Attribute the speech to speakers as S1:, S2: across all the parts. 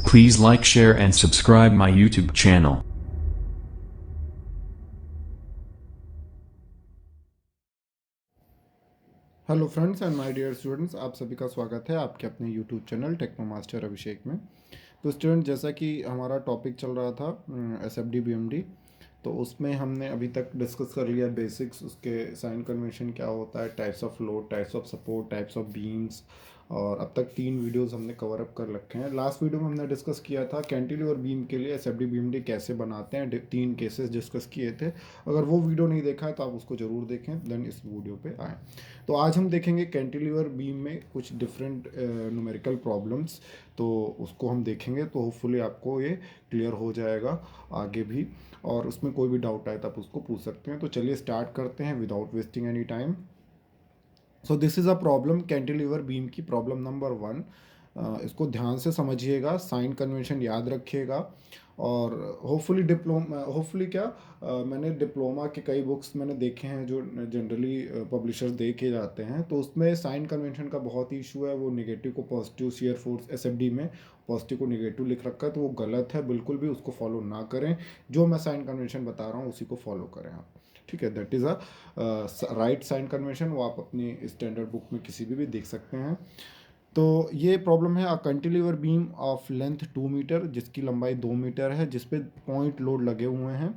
S1: Please like, share and subscribe my YouTube channel.
S2: Hello friends and my dear students, आप सभी का स्वागत है आपके अपने YouTube channel Techno Master Abhishek में। तो स्टूडेंट, जैसा कि हमारा टॉपिक चल रहा था एसएफडी बीएमडी, तो उसमें हमने अभी तक डिस्कस कर लिया बेसिक्स, उसके साइन कन्वेंशन क्या होता है, types of load, types of support, types of beams, और अब तक 3 वीडियोस हमने कवर अप कर रखे हैं। लास्ट वीडियो में हमने डिस्कस किया था कैंटिलीवर बीम के लिए एसएफडी बीएमडी कैसे बनाते हैं, 3 केसेस डिस्कस किए थे। अगर वो वीडियो नहीं देखा है तो आप उसको ज़रूर देखें, देन इस वीडियो पे आएँ। तो आज हम देखेंगे कैंटिलीवर बीम में कुछ डिफरेंट न्यूमेरिकल प्रॉब्लम्स, तो उसको हम देखेंगे, तो होपफुली आपको ये क्लियर हो जाएगा आगे भी, और उसमें कोई भी डाउट आए तो आप उसको पूछ सकते हैं। तो चलिए स्टार्ट करते हैं without wasting any time. So this is a problem, cantilever beam की प्रॉब्लम नंबर 1। इसको ध्यान से समझिएगा, साइन कन्वेंशन याद रखिएगा, और होपफुली क्या, मैंने डिप्लोमा के कई बुक्स मैंने देखे हैं जो जनरली पब्लिशर्स दे के जाते हैं, तो उसमें साइन कन्वेंशन का बहुत ही इशू है। वो नेगेटिव को पॉजिटिव, शियर फोर्स एसएफडी में पॉजिटिव को नेगेटिव लिख रखा है, तो वो गलत है, बिल्कुल भी उसको फॉलो ना करें। जो मैं साइन कन्वेंशन बता रहा हूँ उसी को फॉलो करें आप, ठीक है। That is a right sign convention, वो आप अपनी स्टैंडर्ड बुक में किसी भी देख सकते हैं। तो ये प्रॉब्लम है, a cantilever beam of length 2 metre, जिसकी लंबाई 2 मीटर है, जिस पे पॉइंट लोड लगे हुए हैं।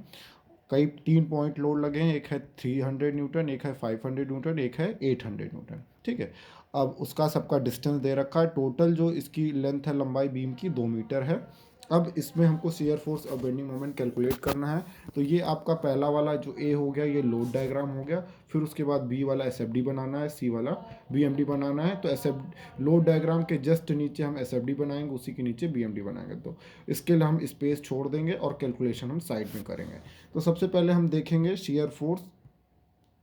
S2: कई 3 पॉइंट लोड लगे हैं, एक है 300 न्यूटन, एक है 500 न्यूटन, एक है 800 न्यूटन, ठीक है। अब उसका सबका डिस्टेंस दे रखा है, टोटल जो इसकी लेंथ है लंबाई बीम की 2 मीटर है। अब इसमें हमको शियर फोर्स और बेंडिंग मोमेंट कैलकुलेट करना है। तो ये आपका पहला वाला जो ए हो गया, ये लोड डायग्राम हो गया। फिर उसके बाद बी वाला एसएफडी बनाना है, सी वाला बीएमडी बनाना है। तो एसएफ लोड डायग्राम के जस्ट नीचे हम एसएफडी बनाएंगे, उसी के नीचे बीएमडी बनाएंगे। तो इसके लिए हम स्पेस छोड़ देंगे और कैलकुलेशन हम साइड में करेंगे। तो सबसे पहले हम देखेंगे शियर फोर्स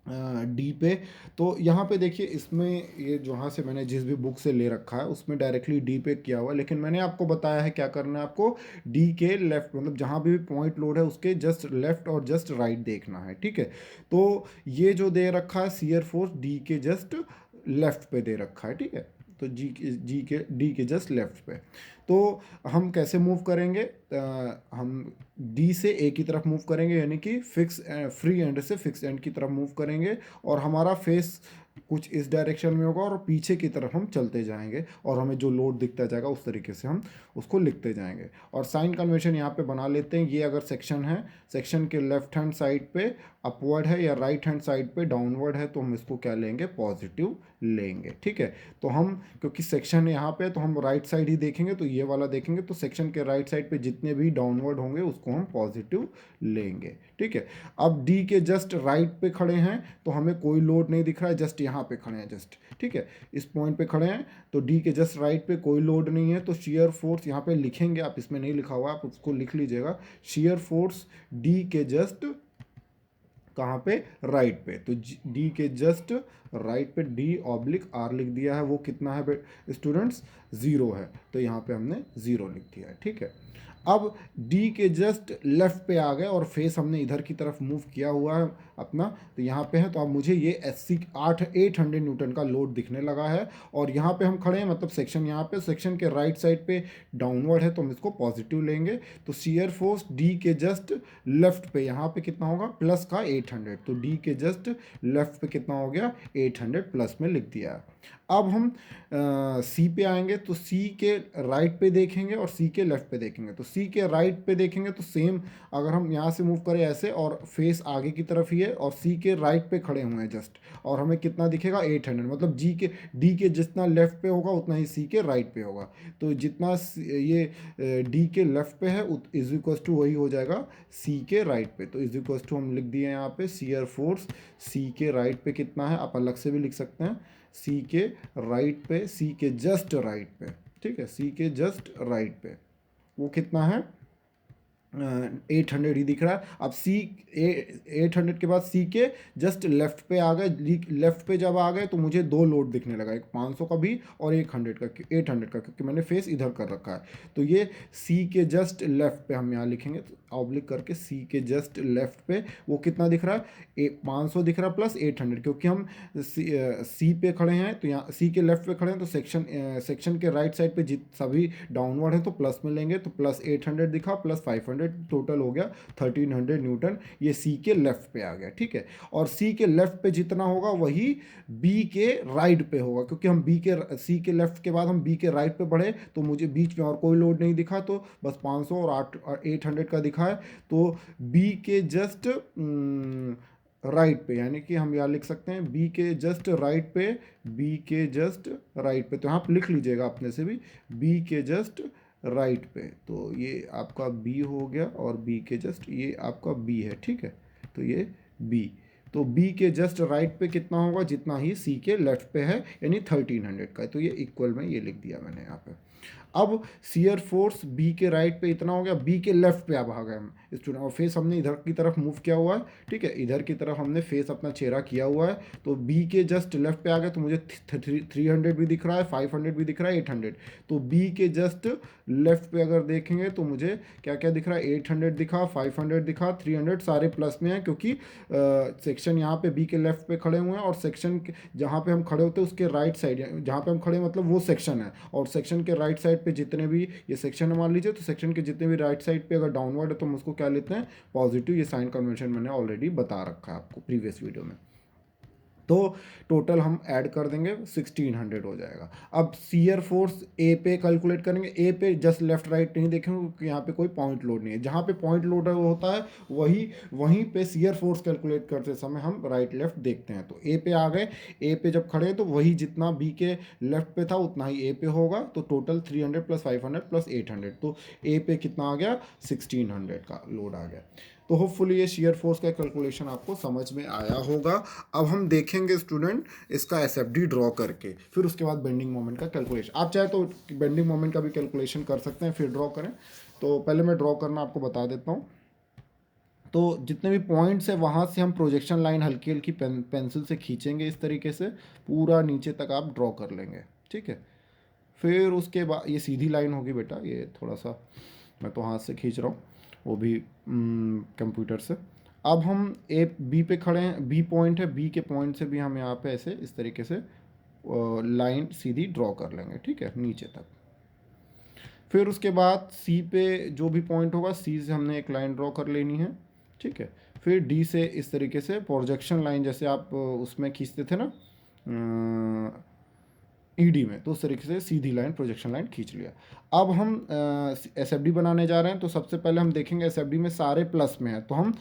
S2: डी पे। तो यहाँ पे देखिए, इसमें ये जहाँ से मैंने जिस भी बुक से ले रखा है उसमें डायरेक्टली डी पे किया हुआ है, लेकिन मैंने आपको बताया है क्या करना है आपको। डी के लेफ्ट, मतलब जहाँ भी पॉइंट लोड है उसके जस्ट लेफ्ट और जस्ट राइट देखना है, ठीक है। तो ये जो दे रखा है शियर फोर्स डी के जस्ट लेफ्ट पे दे रखा है, ठीक है। तो जी के डी के जस्ट लेफ्ट पे। तो हम कैसे मूव करेंगे, हम डी से ए की तरफ मूव करेंगे, यानी कि फिक्स फ्री एंड से फिक्स एंड की तरफ मूव करेंगे, और हमारा फेस कुछ इस डायरेक्शन में होगा और पीछे की तरफ हम चलते जाएंगे, और हमें जो लोड दिखता जाएगा उस तरीके से हम उसको लिखते जाएंगे। और साइन कन्वेंशन यहाँ पे बना लेते हैं। ये अगर सेक्शन है, सेक्शन के लेफ्ट हैंड साइड पे अपवर्ड है या राइट हैंड साइड पे डाउनवर्ड है, तो हम इसको क्या लेंगे, पॉजिटिव लेंगे, ठीक है। तो हम, क्योंकि सेक्शन यहाँ पे, तो हम राइट साइड ही देखेंगे, तो ये वाला देखेंगे। तो सेक्शन के राइट साइड पे जितने भी डाउनवर्ड होंगे उसको हम पॉजिटिव लेंगे, ठीक है। अब डी के जस्ट राइट पे खड़े हैं, तो हमें कोई लोड नहीं दिख रहा है, जस्ट यहाँ पे खड़े हैं, जस्ट, ठीक है, इस पॉइंट पे खड़े हैं। तो डी के जस्ट राइट पे कोई लोड नहीं है, तो शियर फोर्स यहाँ पे लिखेंगे आप, इसमें नहीं लिखा हुआ, आप उसको लिख लीजिएगा। शियर फोर्स डी के जस्ट कहाँ पे, राइट पे। तो डी के जस्ट राइट पे डी ऑब्लिक आर लिख दिया है, वो कितना है स्टूडेंट्स, 0 है। तो यहाँ पे हमने 0 लिख दिया है, ठीक है। अब डी के जस्ट लेफ्ट पे आ गए और फेस हमने इधर की तरफ मूव किया हुआ है अपना, तो यहाँ पे है। तो अब मुझे ये 800 न्यूटन का लोड दिखने लगा है, और यहाँ पे हम खड़े हैं, मतलब सेक्शन यहाँ पे, सेक्शन के राइट साइड पे डाउनवर्ड है, तो हम इसको पॉजिटिव लेंगे। तो शियर फोर्स डी के जस्ट लेफ्ट पे यहाँ पे कितना होगा, प्लस का 800। तो डी के जस्ट लेफ्ट पे कितना हो गया, 800 प्लस में लिख दिया। अब हम सी पे आएंगे, तो सी के राइट पे देखेंगे और सी के लेफ्ट पे देखेंगे। तो सी के राइट पे देखेंगे तो सेम, अगर हम यहाँ से मूव करें ऐसे, और फेस आगे की तरफ ही है, और सी के राइट पे खड़े हुए हैं जस्ट, और हमें कितना दिखेगा, 800। मतलब डी के जितना लेफ्ट पे होगा उतना ही सी के राइट पे होगा। तो जितना ये डी के लेफ्ट पे है इज इक्वल टू वही हो जाएगा सी के राइट पे। तो इज इक्वल टू हम लिख दिए यहाँ पे, शियर फोर्स सी के राइट पे कितना है, आप अलग से भी लिख सकते हैं, सी के राइट पे, सी के जस्ट राइट पे, ठीक है, सी के जस्ट राइट पे वो कितना है, 800 ही दिख रहा है। अब सी 800 के बाद सी के जस्ट लेफ्ट पे आ गए। लेफ्ट पे जब आ गए तो मुझे दो लोड दिखने लगा, एक 500 का भी और एक 800 का, क्योंकि मैंने फेस इधर कर रखा है। तो ये सी के जस्ट लेफ्ट पे हम यहाँ लिखेंगे ऑब्लिक करके, सी के जस्ट लेफ्ट पे वो कितना दिख रहा है, 500 दिख रहा है प्लस 800, क्योंकि हम सी पे खड़े हैं तो यहाँ सी के लेफ्ट पे खड़े हैं तो सेक्शन के राइट साइड पे सभी डाउनवर्ड हैं तो प्लस में लेंगे, तो प्लस 800 दिखा प्लस 500, टोटल हो गया 1300 न्यूटन। ये सी के लेफ्ट पे आ गया, ठीक है। और सी के लेफ्ट पे जितना होगा वही बी के राइट पे होगा, क्योंकि हम सी के लेफ्ट के बाद हम बी के राइट पे बढ़े तो मुझे बीच में और कोई लोड नहीं दिखा, तो बस 500 और 800 का दिखा है। तो बी के जस्ट राइट पे, यानी कि हम यहाँ लिख सकते हैं बी के जस्ट राइट पे, बी के जस्ट राइट पे, तो यहाँ आप लिख लीजिएगा अपने से भी, बी के जस्ट राइट पे। तो ये आपका बी हो गया और बी के जस्ट ये आपका बी है, ठीक है। तो ये बी, तो बी के जस्ट राइट पे कितना होगा, जितना ही सी के लेफ्ट पे है, यानी 1300 का है। तो ये इक्वल में ये लिख दिया मैंने यहाँ पे। अब शियर फोर्स बी के राइट पे इतना हो गया, बी के लेफ्ट पे अब आ गए हम स्टूडेंट, और फेस हमने इधर की तरफ मूव किया हुआ है, ठीक है, इधर की तरफ हमने फेस अपना चेहरा किया हुआ है। तो बी के जस्ट लेफ्ट पे आ गए तो मुझे 300 भी दिख रहा है, 500 भी दिख रहा है, 800। तो बी के जस्ट लेफ्ट पे अगर देखेंगे तो मुझे क्या क्या दिख रहा है, 800 दिखा, 500 दिखा, 300 सारे प्लस में हैं, क्योंकि सेक्शन यहाँ पे बी के लेफ्ट पे खड़े हुए हैं और सेक्शन जहाँ पे हम खड़े होते हैं उसके राइट साइड, जहाँ पे हम खड़े मतलब वो सेक्शन है, और सेक्शन के राइट साइड पे जितने भी ये सेक्शन है मान लीजिए, तो सेक्शन के जितने भी राइट साइड पे अगर डाउनवर्ड है तो हम उसको क्या लेते हैं, पॉजिटिव। ये साइन कन्वेंशन मैंने ऑलरेडी बता रखा है आपको प्रीवियस वीडियो में। तो टोटल हम ऐड कर देंगे 1600 हो जाएगा। अब शियर फोर्स ए पे कैलकुलेट करेंगे, ए पे जस्ट लेफ्ट राइट नहीं देखेंगे क्योंकि यहाँ पे कोई पॉइंट लोड नहीं है, जहाँ पे पॉइंट लोड होता है वहीं पे शियर फोर्स कैलकुलेट करते समय हम राइट लेफ्ट देखते हैं। तो ए पे आ गए, ए पे जब खड़े तो वही जितना बी के लेफ्ट पे था उतना ही ए पे होगा, तो टोटल 300 प्लस 500 प्लस 800, तो ए पे कितना आ गया, 1600 का लोड आ गया। तो होपफुली ये शियर फोर्स का कैलकुलेशन आपको समझ में आया होगा। अब हम देखेंगे स्टूडेंट इसका एसएफडी ड्रॉ करके, फिर उसके बाद बेंडिंग मोमेंट का कैलकुलेशन। आप चाहे तो बेंडिंग मोमेंट का भी कैलकुलेशन कर सकते हैं फिर ड्रॉ करें। तो पहले मैं ड्रॉ करना आपको बता देता हूँ। तो जितने भी पॉइंट्स है वहाँ से हम प्रोजेक्शन लाइन हल्की हल्की पेंसिल से खींचेंगे, इस तरीके से पूरा नीचे तक आप ड्रॉ कर लेंगे, ठीक है। फिर उसके बाद ये सीधी लाइन होगी बेटा, ये थोड़ा सा मैं तो हाथ से खींच रहा हूँ, वो भी कंप्यूटर से। अब हम ए बी पे खड़े हैं, बी पॉइंट है, बी के पॉइंट से भी हम यहाँ पे ऐसे इस तरीके से लाइन सीधी ड्रॉ कर लेंगे, ठीक है, नीचे तक। फिर उसके बाद सी पे जो भी पॉइंट होगा सी से हमने एक लाइन ड्रॉ कर लेनी है, ठीक है। फिर डी से इस तरीके से प्रोजेक्शन लाइन, जैसे आप उसमें खींचते थे ना ईडी में, तो उस तरीके से सीधी लाइन प्रोजेक्शन लाइन खींच लिया। अब हम एसएफडी बनाने जा रहे हैं, तो सबसे पहले हम देखेंगे एसएफडी में सारे प्लस में है, तो हम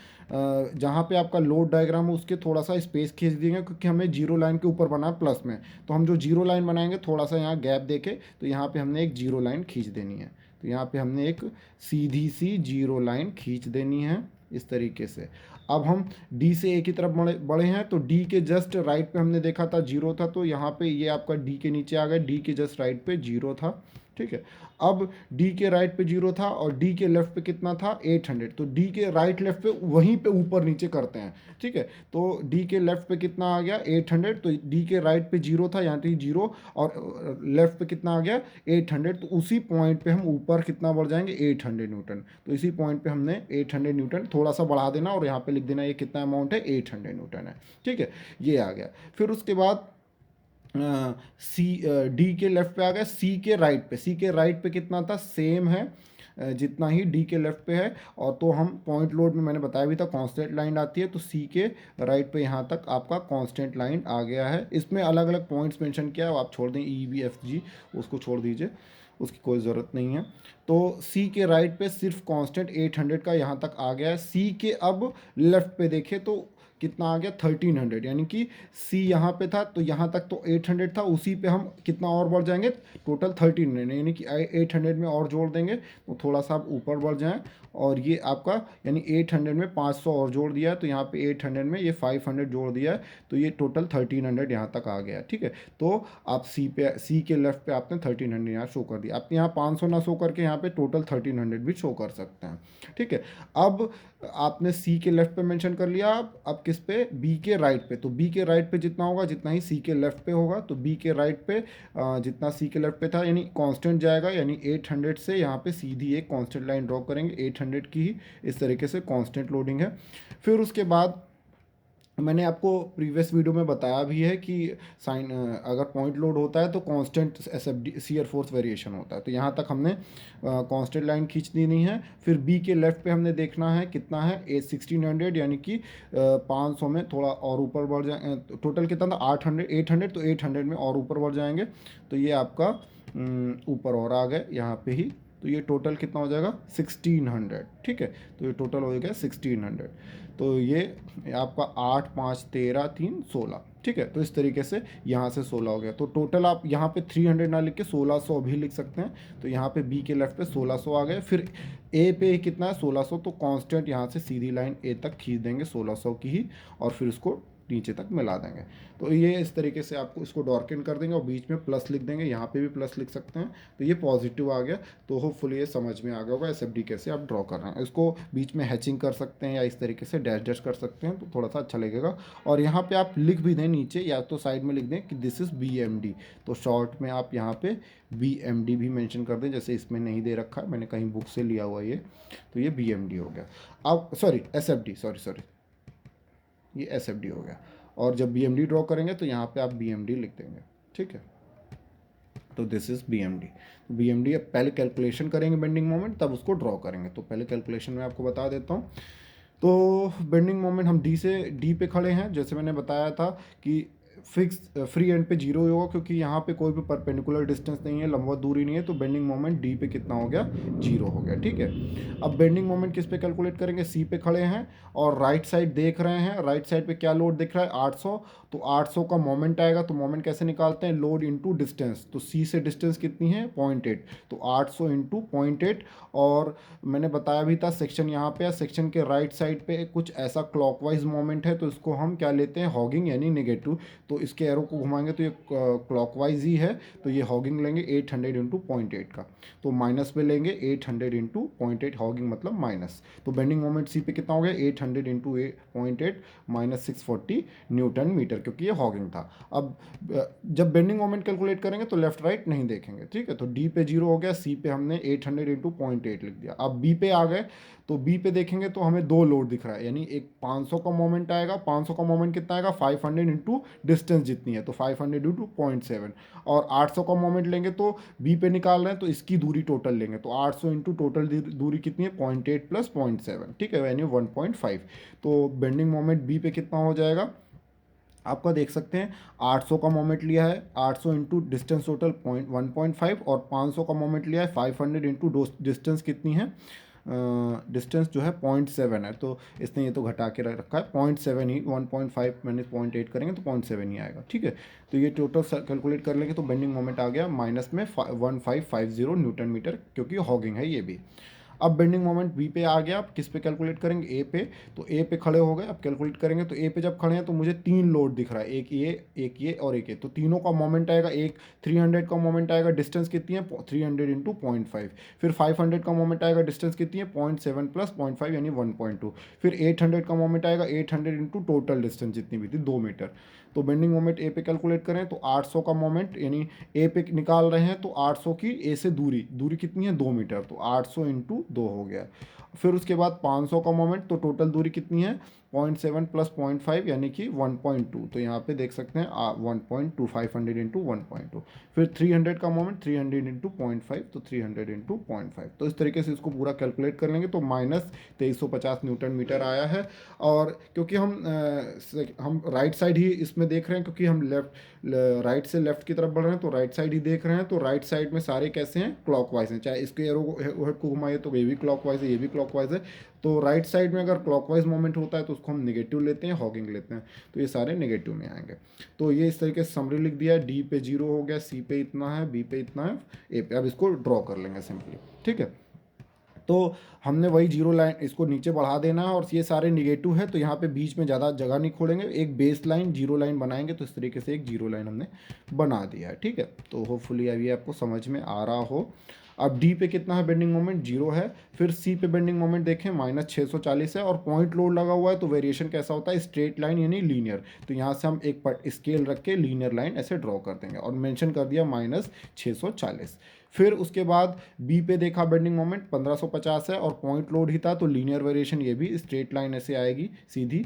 S2: जहाँ पे आपका लोड डायग्राम है उसके थोड़ा सा स्पेस खींच देंगे, क्योंकि हमें जीरो लाइन के ऊपर बना है प्लस में। तो हम जो जीरो लाइन बनाएंगे थोड़ा सा यहाँ गैप देके, तो यहाँ पे हमने एक जीरो लाइन खींच देनी है। तो यहाँ पे हमने एक सीधी सी जीरो लाइन खींच देनी है इस तरीके से। अब हम डी से ए की तरफ बढ़े हैं, तो डी के जस्ट राइट पे हमने देखा था जीरो था, तो यहाँ पे ये आपका डी के नीचे आ गया, डी के जस्ट राइट पे जीरो था, ठीक है। अब डी के राइट पे जीरो था और डी के लेफ्ट पे कितना था, 800। तो डी के राइट लेफ्ट पे वहीं पे ऊपर नीचे करते हैं, ठीक है। तो डी के लेफ्ट पे कितना आ गया, 800। तो डी के राइट पे जीरो था, यहाँ पे जीरो, और लेफ्ट पे कितना आ गया, 800। तो उसी पॉइंट पे हम ऊपर कितना बढ़ जाएंगे, 800 न्यूटन। तो इसी पॉइंट पे हमने 800 न्यूटन थोड़ा सा बढ़ा देना और यहाँ पे लिख देना ये कितना अमाउंट है, 800 न्यूटन है, ठीक है। ये आ गया। फिर उसके बाद सी डी के लेफ्ट पे आ गया, सी के राइट पे, सी के राइट पे कितना था, सेम है जितना ही डी के लेफ्ट पे है। और तो हम पॉइंट लोड में मैंने बताया भी था कांस्टेंट लाइन आती है, तो सी के राइट पे यहाँ तक आपका कांस्टेंट लाइन आ गया है। इसमें अलग अलग पॉइंट्स मेंशन किया है, आप छोड़ दें ई बी एफ जी, उसको छोड़ दीजिए, उसकी कोई ज़रूरत नहीं है। तो सी के राइट पे सिर्फ कांस्टेंट 800 का यहाँ तक आ गया है। सी के अब लेफ्ट पे देखें तो कितना आ गया, 1300, यानी कि सी यहाँ पे था तो यहाँ तक तो 800 था, उसी पे हम कितना और बढ़ जाएंगे, टोटल 1300, यानी कि 800 में और जोड़ देंगे तो थोड़ा सा आप ऊपर बढ़ जाएं और ये आपका यानी 800 में 500 और जोड़ दिया है, तो यहाँ पे 800 में ये 500 जोड़ दिया है, तो ये टोटल 1300 यहाँ तक आ गया। ठीक है, तो आप सी के लेफ्ट पे आपने 1300 यहाँ शो कर दिया। आप यहाँ 500 ना शो करके यहाँ पे टोटल 1300 भी शो कर सकते हैं। ठीक है, अब आपने सी के लेफ्ट पे मेंशन कर लिया, अब किस पे, बी के राइट पे। तो बी के राइट पे जितना होगा जितना ही सी के लेफ्ट पे होगा, तो बी के राइट पे जितना सी के लेफ्ट पे था यानी कांस्टेंट जाएगा, यानी 800 से यहाँ पे सीधी एक कांस्टेंट लाइन ड्रॉ करेंगे, 800 की ही इस तरीके से कांस्टेंट लोडिंग है। फिर उसके बाद मैंने आपको प्रीवियस वीडियो में बताया भी है कि साइन अगर पॉइंट लोड होता है तो constant S F D shear force variation होता है। तो यहाँ तक हमने कांस्टेंट लाइन खींच दी नहीं है। फिर बी के लेफ्ट पे हमने देखना है कितना है, 1600 यानी कि 500 में थोड़ा और ऊपर बढ़ जाए, टोटल कितना था 800, तो 800 में और ऊपर बढ़ जाएंगे, तो ये आपका ऊपर और आ गए यहाँ पे ही। तो ये टोटल कितना हो जाएगा 1600। ठीक है, तो ये टोटल हो गया 1600। तो ये आपका 8 5 13 3 16। ठीक है, तो इस तरीके से यहाँ से 16 हो गया। तो टोटल आप यहाँ पे 300 ना लिख के 1600 भी लिख सकते हैं। तो यहाँ पे बी के लेफ्ट पे 1600 आ गए। फिर ए पे कितना है 1600, तो कांस्टेंट यहाँ से सीधी लाइन ए तक खींच देंगे 1600 की ही, और फिर उसको नीचे तक मिला देंगे। तो ये इस तरीके से आपको इसको डॉर्किन कर देंगे और बीच में प्लस लिख देंगे, यहाँ पे भी प्लस लिख सकते हैं। तो ये पॉजिटिव आ गया। तो होपफुली ये समझ में आ गया होगा एसएफडी कैसे आप ड्रॉ कर रहे हैं। इसको बीच में हैचिंग कर सकते हैं या इस तरीके से डैश डैश कर सकते हैं, तो थोड़ा सा अच्छा लगेगा। और यहाँ पे आप लिख भी दें नीचे, या तो साइड में लिख दें कि दिस इज़ BMD। तो शॉर्ट में आप यहाँ पे BMD भी मेंशन कर दें, जैसे इसमें नहीं दे रखा है, मैंने कहीं बुक से लिया हुआ ये। तो ये BMD हो गया। अब सॉरी SFD, सॉरी ये SFD हो गया। और जब BMD ड्रॉ करेंगे तो यहाँ पे आप BMD लिख देंगे। ठीक है, तो दिस इज़ BMD। तो BMD अब पहले कैलकुलेशन करेंगे बेंडिंग मोमेंट, तब उसको ड्रॉ करेंगे। तो पहले कैलकुलेशन में आपको बता देता हूँ। तो बेंडिंग मोमेंट हम डी पे खड़े हैं, जैसे मैंने बताया था कि फिक्स फ्री एंड पे जीरो ही होगा, क्योंकि यहाँ पे कोई भी परपेंडिकुलर डिस्टेंस नहीं है, लंबवत दूरी नहीं है। तो बेंडिंग मोमेंट डी पे कितना हो गया, जीरो हो गया। ठीक है, अब बेंडिंग मोमेंट किस पे कैलकुलेट करेंगे, सी पे खड़े हैं और राइट साइड देख रहे हैं। राइट साइड पे क्या लोड दिख रहा है 800, तो 800 का मोमेंट आएगा। तो मोमेंट कैसे निकालते हैं, लोड इंटू डिस्टेंस। तो सी से डिस्टेंस कितनी है 0.8, तो 800 इंटू 0.8। और मैंने बताया भी था सेक्शन यहाँ पे, सेक्शन के राइट साइड पे कुछ ऐसा क्लॉकवाइज मोमेंट है, तो इसको हम क्या लेते हैं, हॉगिंग यानी नेगेटिव। तो इसके एरो को घुमाएंगे तो ये क्लॉकवाइज ही है, तो ये हॉगिंग लेंगे 800 इंटू 0.8 का। तो माइनस में लेंगे 800 इंटू 0.8, हॉगिंग मतलब माइनस। तो बेंडिंग मोमेंट सी पे कितना हो गया 800 इंटू 0.8 माइनस 640 न्यूटन मीटर, क्योंकि ये हॉगिंग था। अब जब बेंडिंग मोमेंट कैलकुलेट करेंगे तो लेफ्ट राइट नहीं देखेंगे। ठीक है, तो डी पे जीरो हो गया, सी पे हमने 800 इंटू 0.8 लिख दिया। अब बी पे आ गए, तो बी पे देखेंगे तो हमें दो लोड दिख रहा है, यानी एक 500 का मोमेंट आएगा। 500 का मोमेंट कितना आएगा 500 इंटू डिस्टेंस जितनी है, तो 500 इंटू 0.7। और 800 का मोमेंट लेंगे तो बी पे निकाल रहे हैं तो इसकी दूरी टोटल लेंगे, तो 800 इंटू टोटल दूरी कितनी है 0.8 प्लस 0.7। ठीक है, यानी 1.5। तो बेंडिंग मोमेंट बी पे कितना हो जाएगा, आपका देख सकते हैं 800 का मोमेंट लिया है, 800 इंटू डिस्टेंस टोटल 1.5, और 500 का मोमेंट लिया है 500 इंटू डिस्टेंस कितनी है, डिस्टेंस जो है 0.7 है। तो इसने ये तो घटा के रखा है 0.7 ही, 1.5 माइनस 0.8 करेंगे तो 0.7 ही आएगा। ठीक है, तो ये टोटल कैलकुलेट कर लेंगे तो बेंडिंग मोमेंट आ गया माइनस में 1550 न्यूटन मीटर, क्योंकि हॉगिंग है ये भी। अब बेंडिंग मोमेंट बी पे आ गया, आप किस पे कैलकुलेट करेंगे, ए पे। तो ए पे खड़े हो गए, अब कैलकुलेट करेंगे। तो ए पे जब खड़े हैं तो मुझे तीन लोड दिख रहा है, एक ये और एक ये। तो तीनों का मोमेंट आएगा, एक 300 का मोमेंट आएगा, डिस्टेंस कितनी है 300 इंटू 0.5। फिर 500 का मोमेंट आएगा, डिस्टेंस कितनी है 0.7 प्लस 0.5 यानी 1.2। फिर 800 का मोमेंट आएगा, 800 इंटू टोटल डिस्टेंस जितनी भी थी 2 मीटर। तो बेंडिंग मोमेंट ए पे कैलकुलेट करें तो 800 का मोमेंट यानी ए पे निकाल रहे हैं, तो 800 की ए से दूरी कितनी है 2 मीटर, तो 800 इंटू 2 हो गया। फिर उसके बाद 500 का मोमेंट, तो टोटल दूरी कितनी है 0.7 प्लस 0.5 यानी कि 1.2। तो यहाँ पे देख सकते हैं 1.2, 500 इंटू 1.2। फिर 300 का मोमेंट 300 इंटू 0.5, तो 300 इंटू 0.5। तो इस तरीके से इसको पूरा कैलकुलेट कर लेंगे तो माइनस 2350 न्यूटन मीटर आया है। और क्योंकि हम राइट साइड ही इसमें देख रहे हैं, क्योंकि हम राइट से लेफ्ट की तरफ बढ़ रहे हैं, तो राइट साइड ही देख रहे हैं। तो राइट साइड में सारे कैसे हैं क्लॉकवाइज हैं, चाहे इसके एरो को घुमाइए तो ये भी क्लॉकवाइज है, ये भी क्लॉकवाइज है। तो राइट साइड में अगर क्लॉकवाइज मोमेंट होता है तो उसको हम नेगेटिव लेते हैं, हॉगिंग लेते हैं, तो ये सारे नेगेटिव में आएंगे। तो ये इस तरीके से समरी लिख दिया, डी पे जीरो हो गया, सी पे इतना है, बी पे इतना है, ए पे। अब इसको ड्रॉ कर लेंगे सिंपली। ठीक है, तो हमने वही जीरो लाइन इसको नीचे बढ़ा देना है, और ये सारे निगेटिव है तो यहाँ पे बीच में ज़्यादा जगह नहीं छोड़ेंगे, एक बेस लाइन जीरो लाइन बनाएंगे। तो इस तरीके से एक जीरो लाइन हमने बना दिया है, ठीक है। तो होपफुली अभी आपको समझ में आ रहा हो। अब डी पे कितना है बेंडिंग मोमेंट, जीरो है। फिर सी पे बेंडिंग मोमेंट देखें -640 है, और पॉइंट लोड लगा हुआ है, तो वेरिएशन कैसा होता है, स्ट्रेट लाइन यानी लीनियर। तो यहाँ से हम एक स्केल रख के लीनियर लाइन ऐसे ड्रॉ कर देंगे, और मेंशन कर दिया -640। फिर उसके बाद बी पे देखा बेंडिंग मोमेंट 1550 है, और पॉइंट लोड ही था, तो लीनियर वेरिएशन ये भी स्ट्रेट लाइन ऐसे आएगी, सीधी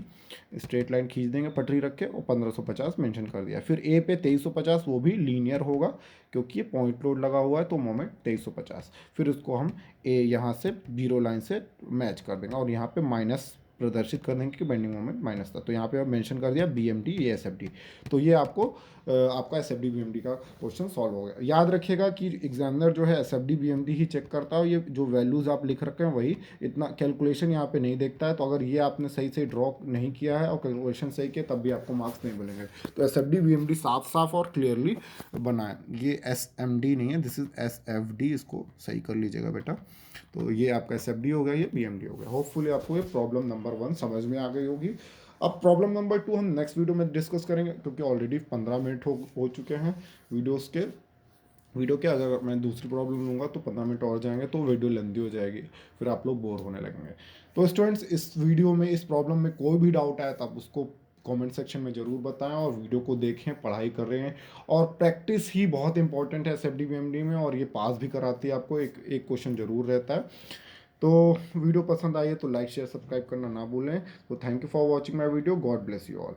S2: स्ट्रेट लाइन खींच देंगे पटरी रख के, और 1550 मेंशन कर दिया। फिर ए पे 2350, वो भी लीनियर होगा क्योंकि ये पॉइंट लोड लगा हुआ है, तो मोमेंट 2350। फिर उसको हम ए यहाँ से जीरो लाइन से मैच कर देंगे, और यहाँ पे माइनस प्रदर्शित कर देंगे कि बेंडिंग मोमेंट माइनस था। तो यहाँ पे अब मेंशन कर दिया BMD, ये SFD। तो ये आपको आपका SFD BMD का क्वेश्चन सॉल्व हो गया। याद रखिएगा कि एग्जामिनर जो है SFD BMD ही चेक करता है, ये जो वैल्यूज़ आप लिख रखे हैं वही, इतना कैलकुलेशन यहाँ पे नहीं देखता है। तो अगर ये आपने सही से ड्रॉ नहीं किया है और कैलकुलेशन सही किया, तब भी आपको मार्क्स नहीं मिलेंगे। तो SFD BMD साफ साफ और क्लियरली बनाएं। ये SMD नहीं है, दिस इज SFD, इसको सही कर लीजिएगा बेटा। तो ये आपका SFD हो गया, ये BMD हो गया। होपफुली आपको ये प्रॉब्लम नंबर 1 समझ में आ गई होगी। अब प्रॉब्लम नंबर 2 हम नेक्स्ट वीडियो में डिस्कस करेंगे, क्योंकि ऑलरेडी 15 मिनट हो चुके हैं वीडियो के। अगर मैं दूसरी प्रॉब्लम लूँगा तो 15 मिनट और जाएंगे, तो वीडियो लेंदी हो जाएगी, फिर आप लोग बोर होने लगेंगे। तो स्टूडेंट्स, इस वीडियो में इस प्रॉब्लम में कोई भी डाउट आया तो आप उसको कमेंट सेक्शन में ज़रूर बताएं, और वीडियो को देखें, पढ़ाई कर रहे हैं। और प्रैक्टिस ही बहुत इंपॉर्टेंट है SFD BMD में, और ये पास भी कराती है आपको, एक एक क्वेश्चन ज़रूर रहता है। तो वीडियो पसंद आई है तो लाइक शेयर सब्सक्राइब करना ना भूलें। तो thank you for watching my video, God bless you all.